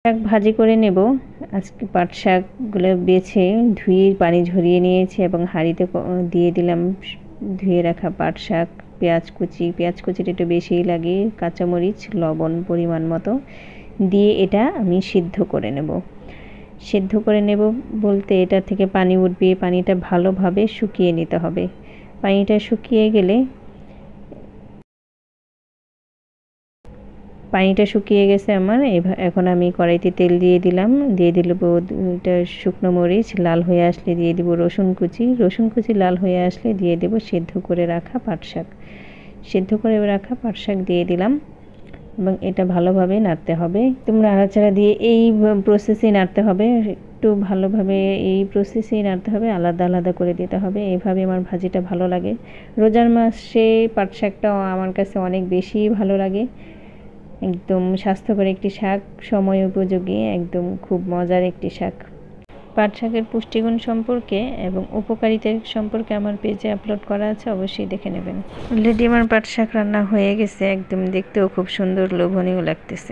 শাক ভাজি করে নেব। আজকে পাট শাকগুলো বেছে ধুয়ে পানি ঝরিয়ে নিয়েছি এবং হাঁড়িতে দিয়ে দিলাম ধুয়ে রাখা পাট শাক। পেঁয়াজ কুচিটা একটু বেশিই লাগে, কাঁচামরিচ, লবণ পরিমাণ মতো দিয়ে এটা আমি সিদ্ধ করে নেব। সিদ্ধ করে নেব বলতে এটা থেকে পানি উঠবে, পানিটা ভালোভাবে শুকিয়ে নিতে হবে। পানিটা শুকিয়ে গেলে পানিটা শুকিয়ে গেছে আমার। এখন আমি কড়াইতে তেল দিয়ে দিলাম, দিয়ে দিল দুইটা শুকনো মরিচ, লাল হয়ে আসলে দিয়ে দিব রসুন কুচি লাল হয়ে আসলে দিয়ে দেব সিদ্ধ করে রাখা পাট শাক। সিদ্ধ করে রাখা পাট শাক দিয়ে দিলাম এবং এটা ভালোভাবে নাড়তে হবে। নাড়াচাড়া দিয়ে এই প্রসেসেই নাড়তে হবে, একটু ভালোভাবে এই প্রসেসেই নাড়তে হবে, আলাদা আলাদা করে দিতে হবে। এইভাবে আমার ভাজিটা ভালো লাগে। রোজার মাসে পাট শাকটাও আমার কাছে অনেক বেশি ভালো লাগে। একদম স্বাস্থ্যকর একটি শাক, সময় উপযোগী, একদম খুব মজার একটি শাক। পাট শাকের পুষ্টিগুণ সম্পর্কে এবং উপকারিতা সম্পর্কে আমার পেজে আপলোড করা আছে, অবশ্যই দেখে নেবেন। অলরেডি আমার পাট শাক রান্না হয়ে গেছে, একদম দেখতেও খুব সুন্দর লোভনীয় লাগতেছে।